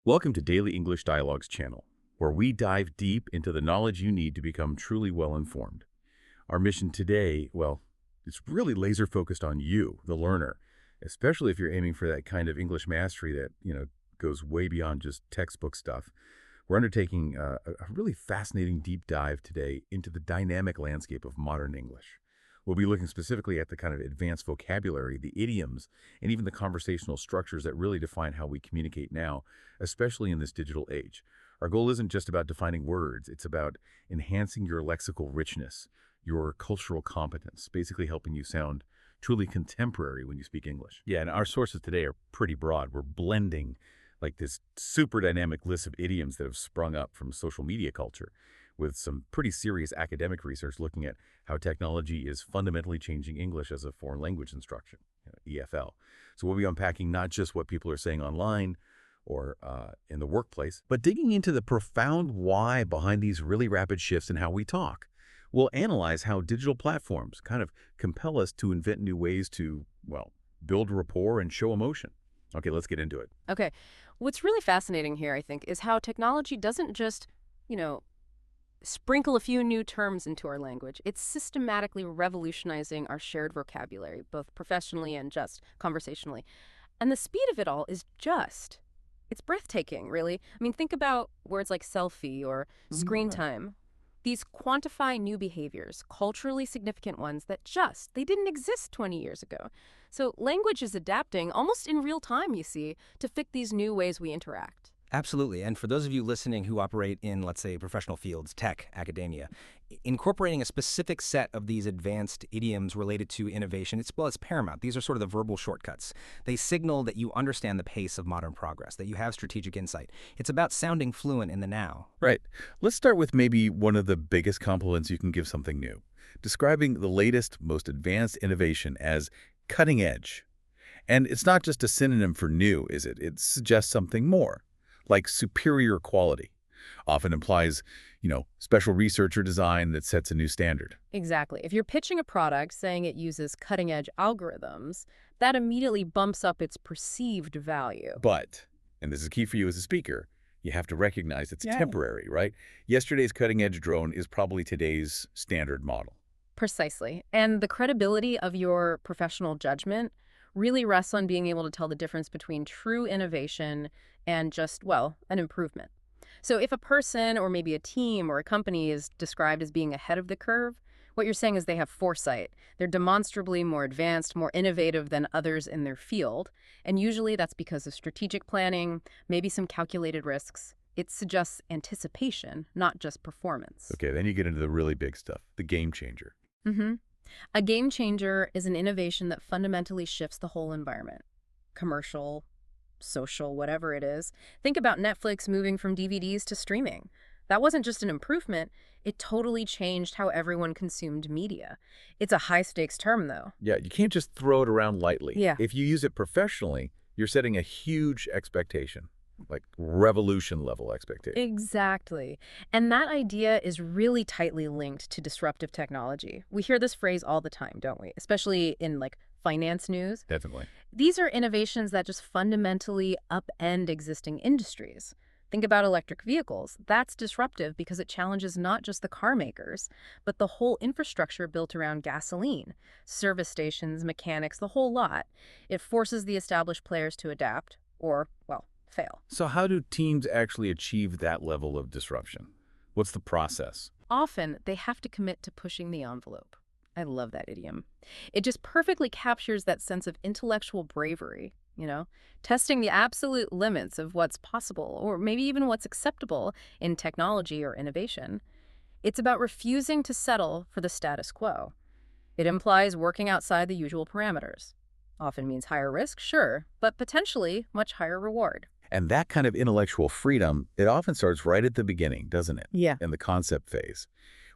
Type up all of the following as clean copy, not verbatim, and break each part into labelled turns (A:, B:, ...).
A: Welcome to Daily English Dialogues channel, where we dive deep into the knowledge you need to become truly well-informed. Our mission today, well, it's really laser focused on you, the learner, especially if you're aiming for that kind of English mastery that, goes way beyond just textbook stuff. We're undertaking a really fascinating deep dive today into the dynamic landscape of modern English. We'll be looking specifically at the kind of advanced vocabulary, the idioms, and even the conversational structures that really define how we communicate now, especially in this digital age. Our goal isn't just about defining words, it's about enhancing your lexical richness, your cultural competence, basically helping you sound truly contemporary when you speak English. Yeah, and our sources today are pretty broad. We're blending like this super dynamic list of idioms that have sprung up from social media culture, with some pretty serious academic research looking at how technology is fundamentally changing English as a foreign language instruction, EFL. So we'll be unpacking not just what people are saying online or in the workplace, but digging into the profound why behind these really rapid shifts in how we talk. We'll analyze how digital platforms kind of compel us to invent new ways to, well, build rapport and show emotion. Okay, let's get into it.
B: Okay. What's really fascinating here, I think, is how technology doesn't just, sprinkle a few new terms into our language. It's systematically revolutionizing our shared vocabulary, both professionally and just conversationally. And the speed of it all is it's breathtaking, really. I mean, think about words like selfie or screen time. These quantify new behaviors, culturally significant ones they didn't exist 20 years ago. So language is adapting almost in real time, you see, to fit these new ways we interact.
C: Absolutely. And for those of you listening who operate in, let's say, professional fields, tech, academia, incorporating a specific set of these advanced idioms related to innovation, it's paramount. These are sort of the verbal shortcuts. They signal that you understand the pace of modern progress, that you have strategic insight. It's about sounding fluent in the now.
A: Right. Let's start with maybe one of the biggest compliments you can give something new, describing the latest, most advanced innovation as cutting edge. And it's not just a synonym for new, is it? It suggests something more, like superior quality. Often implies, special research or design that sets a new standard.
B: Exactly. If you're pitching a product saying it uses cutting-edge algorithms, that immediately bumps up its perceived value.
A: But, and this is key for you as a speaker, you have to recognize it's temporary, right? Yesterday's cutting-edge drone is probably today's standard model.
B: Precisely. And the credibility of your professional judgment really rests on being able to tell the difference between true innovation and just, an improvement. So if a person or maybe a team or a company is described as being ahead of the curve, what you're saying is they have foresight. They're demonstrably more advanced, more innovative than others in their field. And usually that's because of strategic planning, maybe some calculated risks. It suggests anticipation, not just performance.
A: Okay, then you get into the really big stuff, the game changer.
B: Mm-hmm. A game changer is an innovation that fundamentally shifts the whole environment. Commercial, social, whatever it is. Think about Netflix moving from DVDs to streaming. That wasn't just an improvement, it totally changed how everyone consumed media. It's a high-stakes term, though.
A: Yeah, you can't just throw it around lightly.
B: Yeah.
A: If you use it professionally, you're setting a huge expectation, like revolution-level expectation.
B: Exactly. And that idea is really tightly linked to disruptive technology. We hear this phrase all the time, don't we? Especially in finance news.
A: Definitely.
B: These are innovations that just fundamentally upend existing industries. Think about electric vehicles. That's disruptive because it challenges not just the car makers, but the whole infrastructure built around gasoline, service stations, mechanics, the whole lot. It forces the established players to adapt or, fail.
A: So how do teams actually achieve that level of disruption? What's the process?
B: Often, they have to commit to pushing the envelope. I love that idiom. It just perfectly captures that sense of intellectual bravery, testing the absolute limits of what's possible or maybe even what's acceptable in technology or innovation. It's about refusing to settle for the status quo. It implies working outside the usual parameters. Often means higher risk, sure, but potentially much higher reward.
A: And that kind of intellectual freedom, it often starts right at the beginning, doesn't it?
B: Yeah.
A: In the concept phase,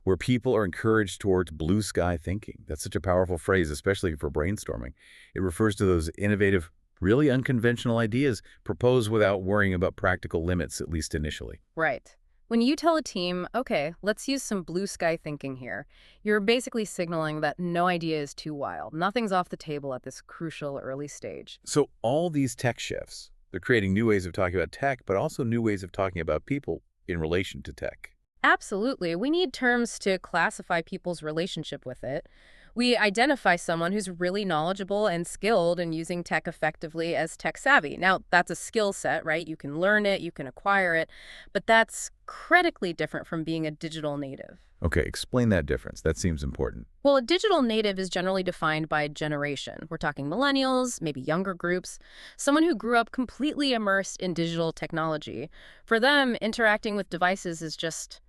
A: where people are encouraged towards blue sky thinking. That's such a powerful phrase, especially for brainstorming. It refers to those innovative, really unconventional ideas proposed without worrying about practical limits, at least initially.
B: Right. When you tell a team, okay, let's use some blue sky thinking here, you're basically signaling that no idea is too wild. Nothing's off the table at this crucial early stage.
A: So all these tech shifts, They're creating new ways of talking about tech, but also new ways of talking about people in relation to tech.
B: Absolutely. We need terms to classify people's relationship with it. We identify someone who's really knowledgeable and skilled in using tech effectively as tech savvy. Now, that's a skill set, right? You can learn it, you can acquire it, but that's critically different from being a digital native.
A: Okay, explain that difference. That seems important.
B: Well, a digital native is generally defined by generation. We're talking millennials, maybe younger groups, someone who grew up completely immersed in digital technology. For them, interacting with devices is just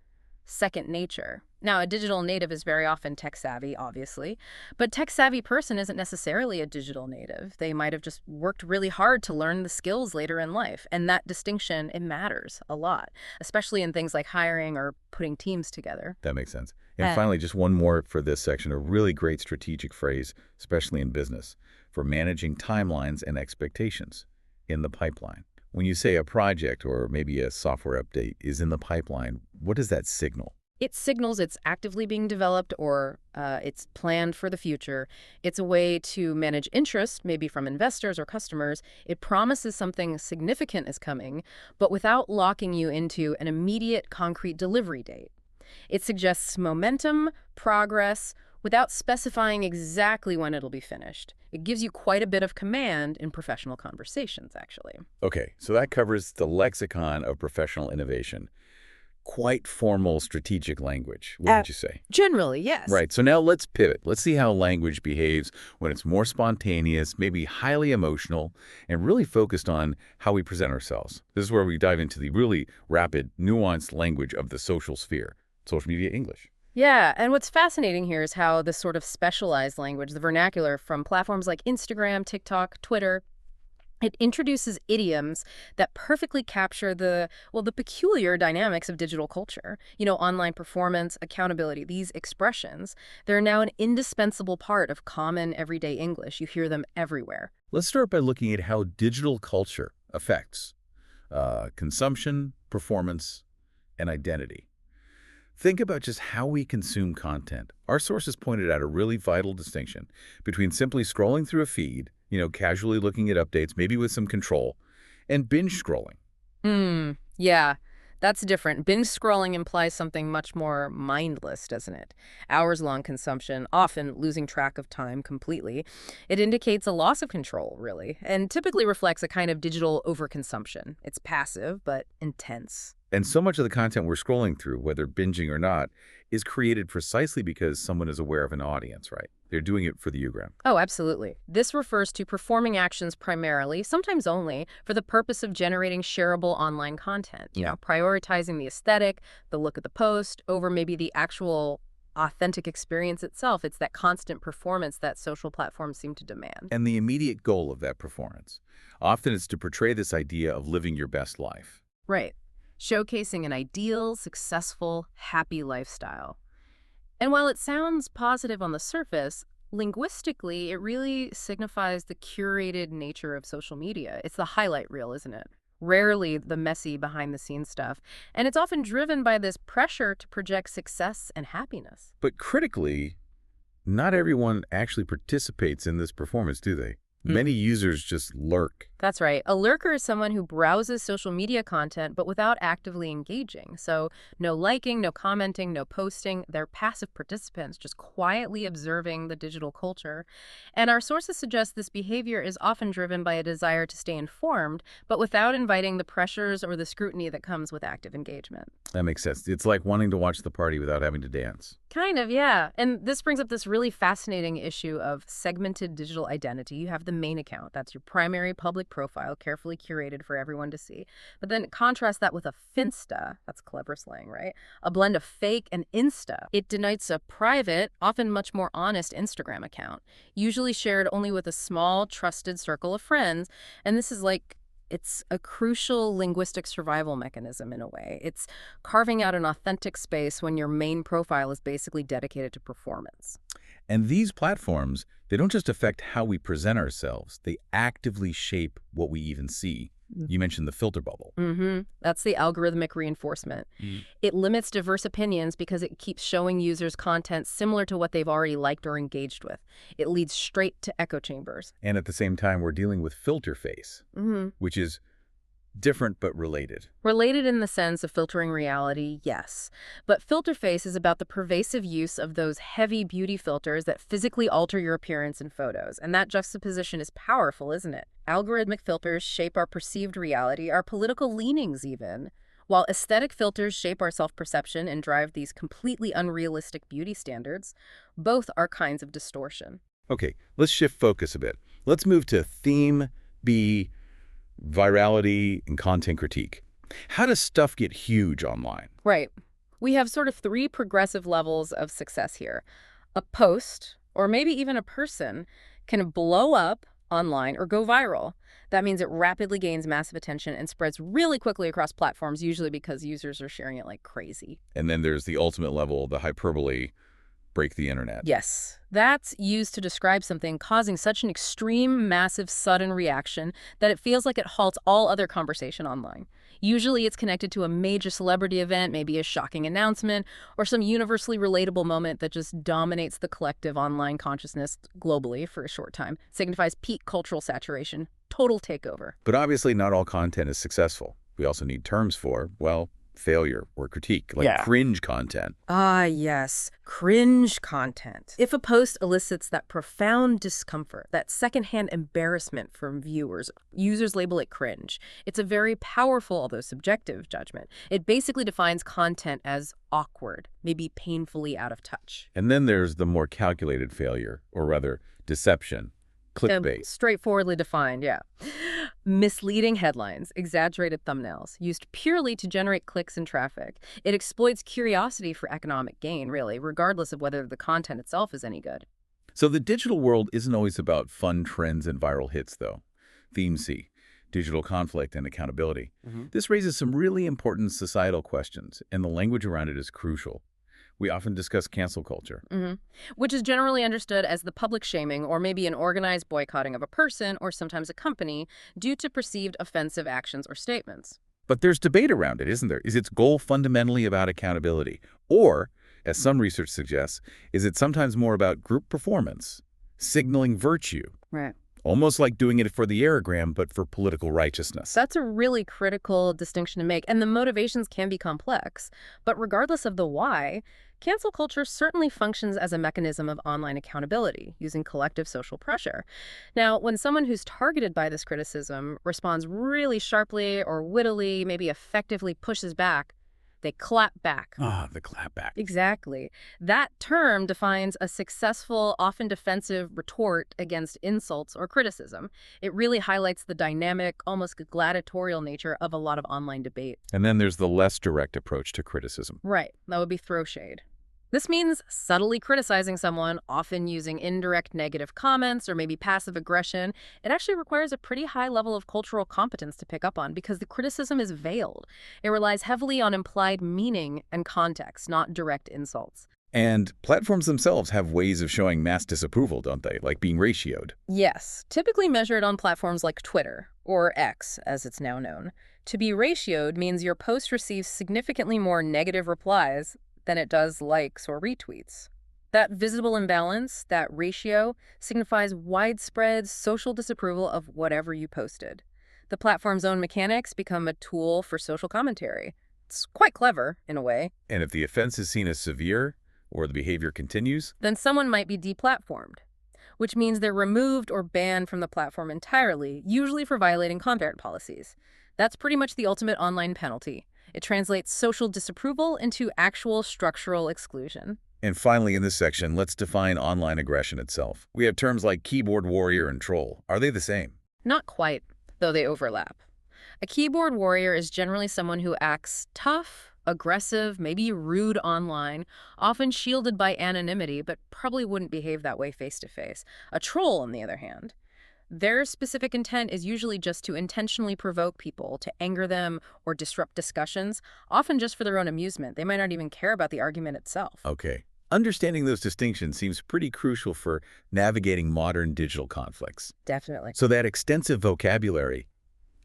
B: second nature. Now, a digital native is very often tech savvy, obviously, but tech savvy person isn't necessarily a digital native. They might have just worked really hard to learn the skills later in life, and that distinction, it matters a lot, especially in things like hiring or putting teams together.
A: That makes sense. And finally, just one more for this section, a really great strategic phrase, especially in business, for managing timelines and expectations in the pipeline. When you say a project or maybe a software update is in the pipeline, what does that signal?
B: It signals it's actively being developed or it's planned for the future. It's a way to manage interest, maybe from investors or customers. It promises something significant is coming, but without locking you into an immediate concrete delivery date. It suggests momentum, progress, without specifying exactly when it'll be finished. It gives you quite a bit of command in professional conversations, actually.
A: Okay, so that covers the lexicon of professional innovation. Quite formal strategic language, wouldn't you say?
B: Generally, yes.
A: Right, so now let's pivot. Let's see how language behaves when it's more spontaneous, maybe highly emotional, and really focused on how we present ourselves. This is where we dive into the really rapid, nuanced language of the social sphere, social media English.
B: Yeah, and what's fascinating here is how this sort of specialized language, the vernacular from platforms like Instagram, TikTok, Twitter, it introduces idioms that perfectly capture the peculiar dynamics of digital culture. You know, online performance, accountability, these expressions, they're now an indispensable part of common everyday English. You hear them everywhere.
A: Let's start by looking at how digital culture affects consumption, performance, and identity. Think about just how we consume content. Our sources pointed out a really vital distinction between simply scrolling through a feed, casually looking at updates, maybe with some control, and binge scrolling.
B: Yeah, that's different. Binge scrolling implies something much more mindless, doesn't it? Hours-long consumption, often losing track of time completely. It indicates a loss of control, really, and typically reflects a kind of digital overconsumption. It's passive, but intense.
A: And so much of the content we're scrolling through, whether binging or not, is created precisely because someone is aware of an audience, right? They're doing it for the ugram.
B: Oh, absolutely. This refers to performing actions primarily, sometimes only, for the purpose of generating shareable online content. Prioritizing the aesthetic, the look of the post, over maybe the actual authentic experience itself. It's that constant performance that social platforms seem to demand.
A: And the immediate goal of that performance. Often it's to portray this idea of living your best life.
B: Right. Showcasing an ideal, successful, happy lifestyle. And while it sounds positive on the surface, linguistically, it really signifies the curated nature of social media. It's the highlight reel, isn't it? Rarely the messy behind-the-scenes stuff. And it's often driven by this pressure to project success and happiness.
A: But critically, not everyone actually participates in this performance, do they? Many users just lurk.
B: That's right. A lurker is someone who browses social media content but without actively engaging. So no liking, no commenting, no posting. They're passive participants just quietly observing the digital culture. And our sources suggest this behavior is often driven by a desire to stay informed, but without inviting the pressures or the scrutiny that comes with active engagement.
A: That makes sense. It's like wanting to watch the party without having to dance.
B: Kind of, yeah. And this brings up this really fascinating issue of segmented digital identity. You have the main account. That's your primary public profile, carefully curated for everyone to see. But then contrast that with a Finsta. That's clever slang, right? A blend of fake and Insta. It denotes a private, often much more honest Instagram account, usually shared only with a small, trusted circle of friends. And this is it's a crucial linguistic survival mechanism in a way. It's carving out an authentic space when your main profile is basically dedicated to performance.
A: And these platforms, they don't just affect how we present ourselves, they actively shape what we even see. You mentioned the filter bubble.
B: That's the algorithmic reinforcement. It limits diverse opinions because it keeps showing users content similar to what they've already liked or engaged with. It leads straight to echo chambers.
A: And at the same time, we're dealing with filter face, which is Different but related.
B: Related in the sense of filtering reality, yes. But Filterface is about the pervasive use of those heavy beauty filters that physically alter your appearance in photos. And that juxtaposition is powerful, isn't it? Algorithmic filters shape our perceived reality, our political leanings even. While aesthetic filters shape our self-perception and drive these completely unrealistic beauty standards, both are kinds of distortion.
A: Okay, let's shift focus a bit. Let's move to theme, B, virality, and content critique. How does stuff get huge online?
B: Right. We have sort of three progressive levels of success here. A post, or maybe even a person, can blow up online or go viral. That means it rapidly gains massive attention and spreads really quickly across platforms, usually because users are sharing it like crazy.
A: And then there's the ultimate level, the hyperbole, break the internet.
B: Yes. That's used to describe something causing such an extreme, massive, sudden reaction that it feels like it halts all other conversation online. Usually it's connected to a major celebrity event, maybe a shocking announcement, or some universally relatable moment that just dominates the collective online consciousness globally for a short time. Signifies peak cultural saturation, total takeover.
A: But obviously not all content is successful. We also need terms for, well, failure or critique, like cringe content.
B: Ah, yes. Cringe content. If a post elicits that profound discomfort, that secondhand embarrassment from viewers, users label it cringe. It's a very powerful, although subjective, judgment. It basically defines content as awkward, maybe painfully out of touch.
A: And then there's the more calculated failure, or rather, deception. Clickbait.
B: Straightforwardly defined, yeah. Misleading headlines, exaggerated thumbnails, used purely to generate clicks and traffic. It exploits curiosity for economic gain, really, regardless of whether the content itself is any good.
A: So the digital world isn't always about fun trends and viral hits, though. Theme C, digital conflict and accountability. This raises some really important societal questions, and the language around it is crucial. We often discuss cancel culture.
B: Which is generally understood as the public shaming or maybe an organized boycotting of a person or sometimes a company due to perceived offensive actions or statements.
A: But there's debate around it, isn't there? Is its goal fundamentally about accountability? Or, as some research suggests, is it sometimes more about group performance, signaling virtue?
B: Right.
A: Almost like doing it for the aerogram, but for political righteousness.
B: That's a really critical distinction to make, and the motivations can be complex. But regardless of the why, cancel culture certainly functions as a mechanism of online accountability, using collective social pressure. Now, when someone who's targeted by this criticism responds really sharply or wittily, maybe effectively pushes back, they clap back.
A: Ah, the clapback.
B: Exactly. That term defines a successful, often defensive retort against insults or criticism. It really highlights the dynamic, almost gladiatorial nature of a lot of online debate.
A: And then there's the less direct approach to criticism.
B: Right. That would be throw shade. This means subtly criticizing someone, often using indirect negative comments or maybe passive aggression. It actually requires a pretty high level of cultural competence to pick up on because the criticism is veiled. It relies heavily on implied meaning and context, not direct insults.
A: And platforms themselves have ways of showing mass disapproval, don't they? Like being ratioed.
B: Yes, typically measured on platforms like Twitter, or X as it's now known. To be ratioed means your post receives significantly more negative replies than it does likes or retweets. That visible imbalance, that ratio, signifies widespread social disapproval of whatever you posted. The platform's own mechanics become a tool for social commentary. It's quite clever, in a way.
A: And if the offense is seen as severe, or the behavior continues,
B: then someone might be deplatformed, which means they're removed or banned from the platform entirely, usually for violating content policies. That's pretty much the ultimate online penalty. It translates social disapproval into actual structural exclusion.
A: And finally, in this section, let's define online aggression itself. We have terms like keyboard warrior and troll. Are they the same?
B: Not quite, though they overlap. A keyboard warrior is generally someone who acts tough, aggressive, maybe rude online, often shielded by anonymity, but probably wouldn't behave that way face-to-face. A troll, on the other hand, their specific intent is usually just to intentionally provoke people, to anger them or disrupt discussions, often just for their own amusement. They might not even care about the argument itself.
A: Okay. Understanding those distinctions seems pretty crucial for navigating modern digital conflicts.
B: Definitely.
A: So that extensive vocabulary,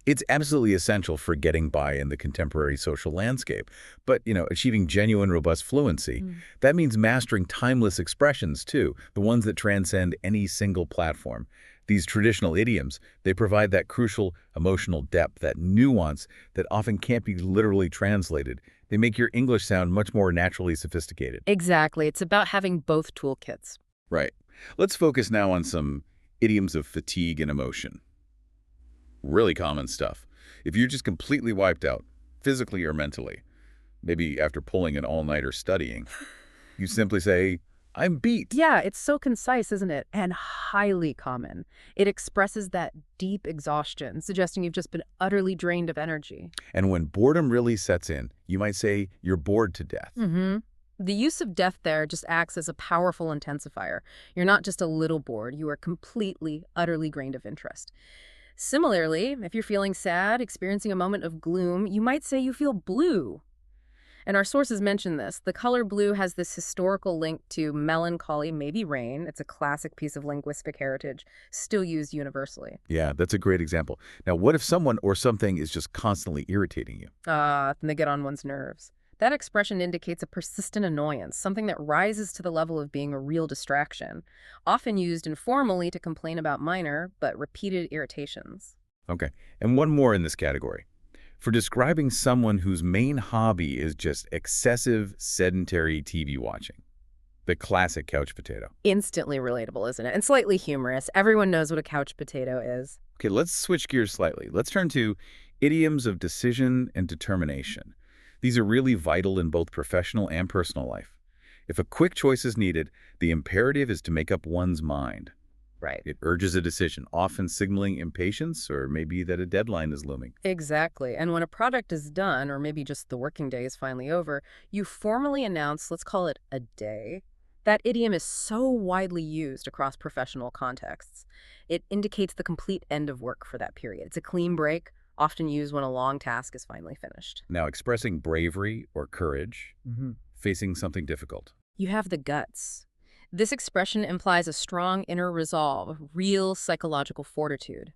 A: it's absolutely essential for getting by in the contemporary social landscape. But, achieving genuine, robust fluency, that means mastering timeless expressions, too, the ones that transcend any single platform. These traditional idioms, they provide that crucial emotional depth, that nuance that often can't be literally translated. They make your English sound much more naturally sophisticated.
B: Exactly. It's about having both toolkits.
A: Right. Let's focus now on some idioms of fatigue and emotion. Really common stuff. If you're just completely wiped out, physically or mentally, maybe after pulling an all-nighter studying, you simply say, I'm beat.
B: Yeah, it's so concise, isn't it? And highly common. It expresses that deep exhaustion, suggesting you've just been utterly drained of energy.
A: And when boredom really sets in, you might say you're bored to death.
B: The use of death there just acts as a powerful intensifier. You're not just a little bored, you are completely, utterly drained of interest. Similarly, if you're feeling sad, experiencing a moment of gloom, you might say you feel blue. And our sources mention this. The color blue has this historical link to melancholy, maybe rain. It's a classic piece of linguistic heritage, still used universally.
A: Yeah, that's a great example. Now, what if someone or something is just constantly irritating you?
B: Then they get on one's nerves. That expression indicates a persistent annoyance, something that rises to the level of being a real distraction, often used informally to complain about minor but repeated irritations.
A: Okay, and one more in this category. For describing someone whose main hobby is just excessive sedentary TV watching. The classic couch potato.
B: Instantly relatable, isn't it? And slightly humorous. Everyone knows what a couch potato is.
A: Okay, let's switch gears slightly. Let's turn to idioms of decision and determination. These are really vital in both professional and personal life. If a quick choice is needed, the imperative is to make up one's mind.
B: Right.
A: It urges a decision, often signaling impatience or maybe that a deadline is looming.
B: Exactly. And when a project is done, or maybe just the working day is finally over, you formally announce, let's call it a day. That idiom is so widely used across professional contexts. It indicates the complete end of work for that period. It's a clean break, often used when a long task is finally finished.
A: Now, expressing bravery or courage, facing something difficult.
B: You have the guts. This expression implies a strong inner resolve, real psychological fortitude.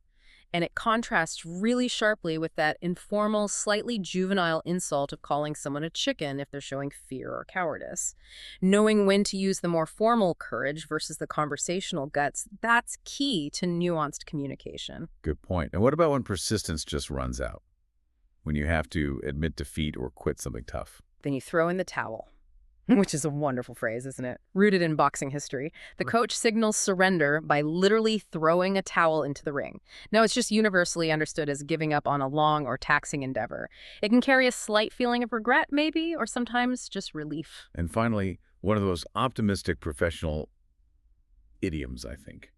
B: And it contrasts really sharply with that informal, slightly juvenile insult of calling someone a chicken if they're showing fear or cowardice. Knowing when to use the more formal courage versus the conversational guts, that's key to nuanced communication.
A: Good point. And what about when persistence just runs out? When you have to admit defeat or quit something tough?
B: Then you throw in the towel. Which is a wonderful phrase, isn't it? Rooted in boxing history. The coach signals surrender by literally throwing a towel into the ring. Now, it's just universally understood as giving up on a long or taxing endeavor. It can carry a slight feeling of regret, maybe, or sometimes just relief.
A: And finally, one of the most optimistic professional idioms, I think.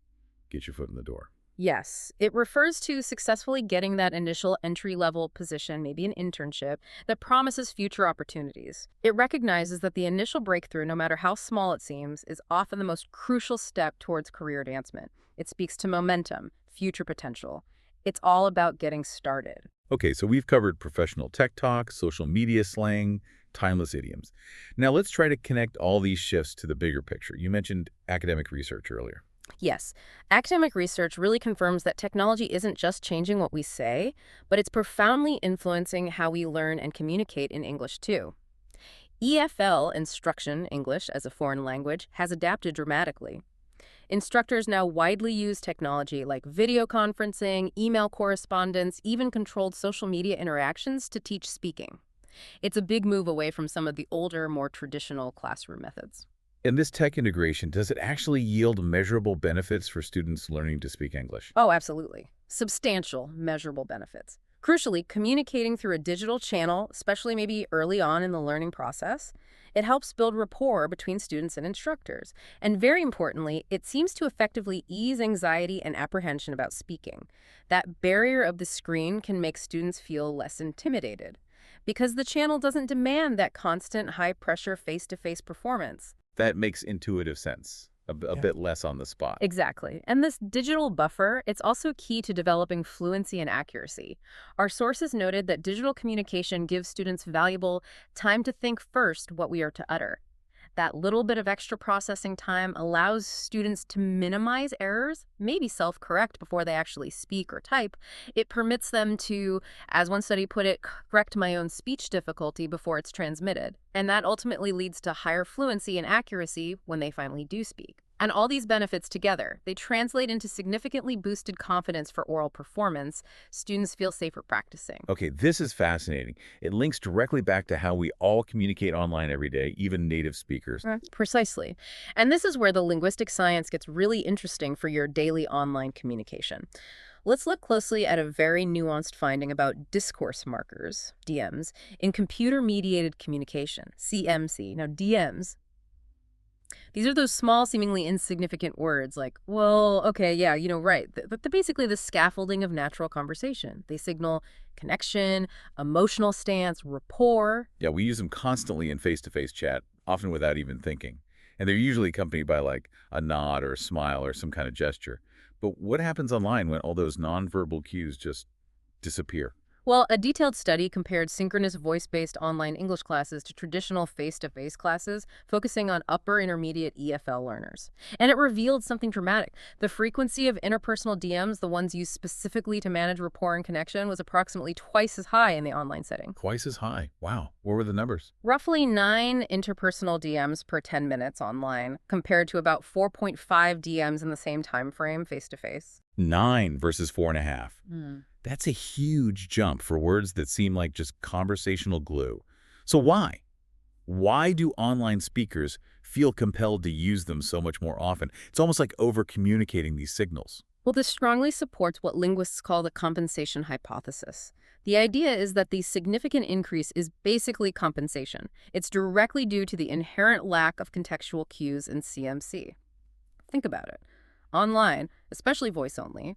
A: Get your foot in the door.
B: Yes, it refers to successfully getting that initial entry-level position, maybe an internship, that promises future opportunities. It recognizes that the initial breakthrough, no matter how small it seems, is often the most crucial step towards career advancement. It speaks to momentum, future potential. It's all about getting started.
A: Okay, so we've covered professional tech talk, social media slang, timeless idioms. Now let's try to connect all these shifts to the bigger picture. You mentioned academic research earlier.
B: Yes, academic research really confirms that technology isn't just changing what we say, but it's profoundly influencing how we learn and communicate in English too. EFL, instruction English as a foreign language, has adapted dramatically. Instructors now widely use technology like video conferencing, email correspondence, even controlled social media interactions to teach speaking. It's a big move away from some of the older, more traditional classroom methods.
A: In this tech integration, does it actually yield measurable benefits for students learning to speak English?
B: Oh, absolutely. Substantial, measurable benefits. Crucially, communicating through a digital channel, especially maybe early on in the learning process, it helps build rapport between students and instructors. And very importantly, it seems to effectively ease anxiety and apprehension about speaking. That barrier of the screen can make students feel less intimidated because the channel doesn't demand that constant, high-pressure, face-to-face performance.
A: That makes intuitive sense, a bit less on the spot.
B: Exactly. And this digital buffer, it's also key to developing fluency and accuracy. Our sources noted that digital communication gives students valuable time to think first what we are to utter. That little bit of extra processing time allows students to minimize errors, maybe self-correct before they actually speak or type. It permits them to, as one study put it, correct my own speech difficulty before it's transmitted. And that ultimately leads to higher fluency and accuracy when they finally do speak. And all these benefits together, they translate into significantly boosted confidence for oral performance. Students feel safer practicing.
A: Okay, this is fascinating. It links directly back to how we all communicate online every day, even native speakers.
B: Precisely. And this is where the linguistic science gets really interesting for your daily online communication. Let's look closely at a very nuanced finding about discourse markers, DMs, in computer-mediated communication, CMC. Now, DMs, these are those small, seemingly insignificant words like, well, okay, yeah, right. But they're basically the scaffolding of natural conversation. They signal connection, emotional stance, rapport.
A: Yeah, we use them constantly in face-to-face chat, often without even thinking. And they're usually accompanied by like a nod or a smile or some kind of gesture. But what happens online when all those nonverbal cues just disappear?
B: Well, a detailed study compared synchronous voice-based online English classes to traditional face-to-face classes, focusing on upper intermediate EFL learners. And it revealed something dramatic. The frequency of interpersonal DMs, the ones used specifically to manage rapport and connection, was approximately twice as high in the online setting.
A: Twice as high. Wow. What were the numbers?
B: Roughly 9 interpersonal DMs per 10 minutes online, compared to about 4.5 DMs in the same time frame face-to-face.
A: 9 versus 4.5. That's a huge jump for words that seem like just conversational glue. So why? Why do online speakers feel compelled to use them so much more often? It's almost like over-communicating these signals.
B: Well, this strongly supports what linguists call the compensation hypothesis. The idea is that the significant increase is basically compensation. It's directly due to the inherent lack of contextual cues in CMC. Think about it. Online, especially voice only,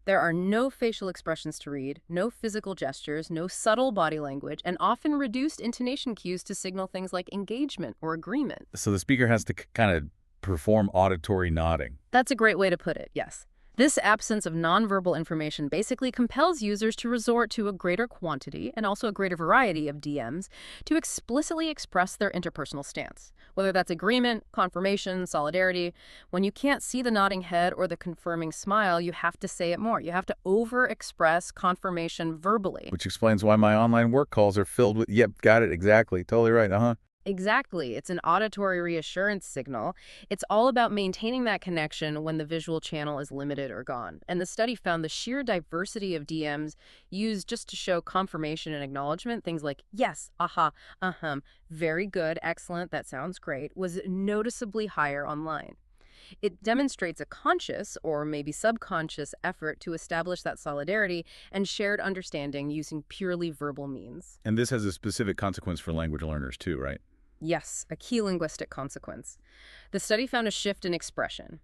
B: there are no facial expressions to read, no physical gestures, no subtle body language, and often reduced intonation cues to signal things like engagement or agreement.
A: So the speaker has to kind of perform auditory nodding.
B: That's a great way to put it, yes. This absence of nonverbal information basically compels users to resort to a greater quantity and also a greater variety of DMs to explicitly express their interpersonal stance, whether that's agreement, confirmation, solidarity. When you can't see the nodding head or the confirming smile, you have to say it more. You have to over-express confirmation verbally.
A: Which explains why my online work calls are filled with, yep, got it, exactly, totally right,
B: Exactly. It's an auditory reassurance signal. It's all about maintaining that connection when the visual channel is limited or gone. And the study found the sheer diversity of DMs used just to show confirmation and acknowledgement, things like, yes, aha, very good, excellent, that sounds great, was noticeably higher online. It demonstrates a conscious or maybe subconscious effort to establish that solidarity and shared understanding using purely verbal means.
A: And this has a specific consequence for language learners too, right?
B: Yes, a key linguistic consequence. The study found a shift in expression.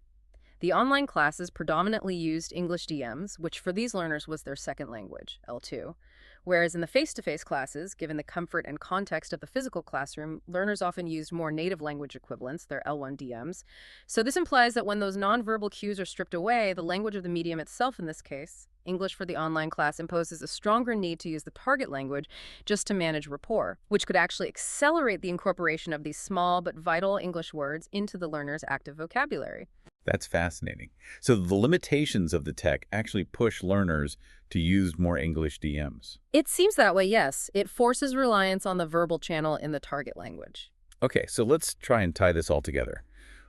B: The online classes predominantly used English DMs, which for these learners was their second language, L2. Whereas in the face-to-face classes, given the comfort and context of the physical classroom, learners often used more native language equivalents, their L1 DMs. So this implies that when those nonverbal cues are stripped away, the language of the medium itself in this case, English for the online class, imposes a stronger need to use the target language just to manage rapport, which could actually accelerate the incorporation of these small but vital English words into the learner's active vocabulary.
A: That's fascinating. So the limitations of the tech actually push learners to use more English DMs.
B: It seems that way, yes. It forces reliance on the verbal channel in the target language.
A: Okay, so let's try and tie this all together.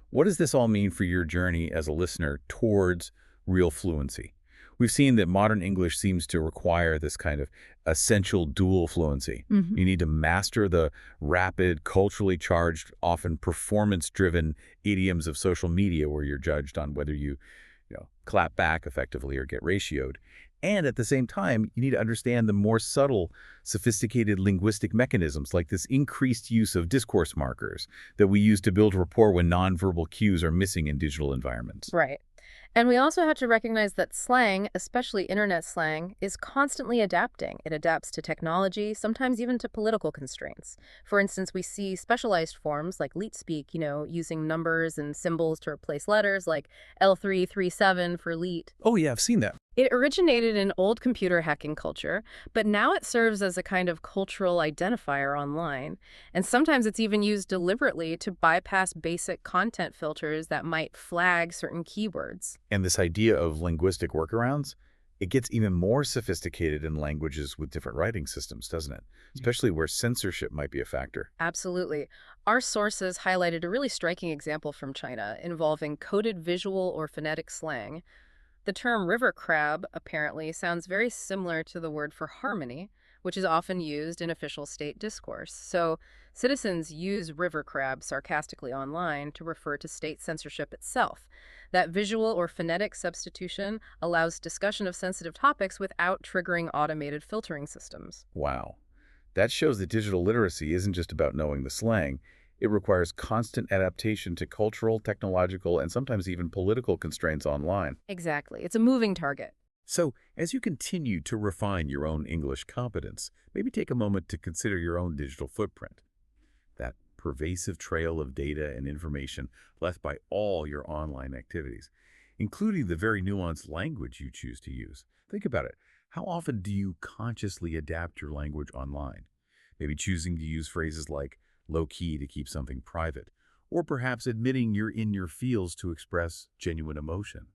A: What does this all mean for your journey as a listener towards real fluency? We've seen that modern English seems to require this kind of essential dual fluency. You need to master the rapid, culturally charged, often performance-driven idioms of social media where you're judged on whether you clap back effectively or get ratioed. And at the same time, you need to understand the more subtle, sophisticated linguistic mechanisms like this increased use of discourse markers that we use to build rapport when nonverbal cues are missing in digital environments.
B: Right. And we also have to recognize that slang, especially internet slang, is constantly adapting. It adapts to technology, sometimes even to political constraints. For instance, we see specialized forms like LeetSpeak, using numbers and symbols to replace letters, like L337 for Leet.
A: Oh yeah, I've seen that.
B: It originated in old computer hacking culture, but now it serves as a kind of cultural identifier online. And sometimes it's even used deliberately to bypass basic content filters that might flag certain keywords.
A: And this idea of linguistic workarounds, It gets even more sophisticated in languages with different writing systems, doesn't it? Especially where censorship might be a factor.
B: Absolutely. Our sources highlighted a really striking example from China involving coded visual or phonetic slang. The term river crab apparently sounds very similar to the word for harmony, which is often used in official state discourse. So, citizens use river crab sarcastically online to refer to state censorship itself. That visual or phonetic substitution allows discussion of sensitive topics without triggering automated filtering systems.
A: Wow. That shows that digital literacy isn't just about knowing the slang. It requires constant adaptation to cultural, technological, and sometimes even political constraints online.
B: Exactly. It's a moving target.
A: So, as you continue to refine your own English competence, maybe take a moment to consider your own digital footprint. That pervasive trail of data and information left by all your online activities, including the very nuanced language you choose to use. Think about it. How often do you consciously adapt your language online? Maybe choosing to use phrases like low-key to keep something private, or perhaps admitting you're in your feels to express genuine emotion.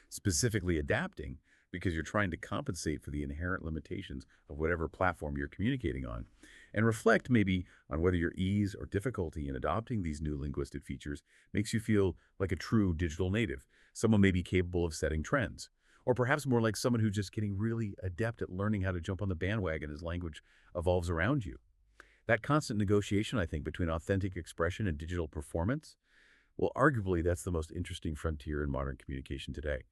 A: Specifically adapting because you're trying to compensate for the inherent limitations of whatever platform you're communicating on. And reflect maybe on whether your ease or difficulty in adopting these new linguistic features makes you feel like a true digital native, someone maybe capable of setting trends, or perhaps more like someone who's just getting really adept at learning how to jump on the bandwagon as language evolves around you. That constant negotiation, I think, between authentic expression and digital performance, well, arguably that's the most interesting frontier in modern communication today.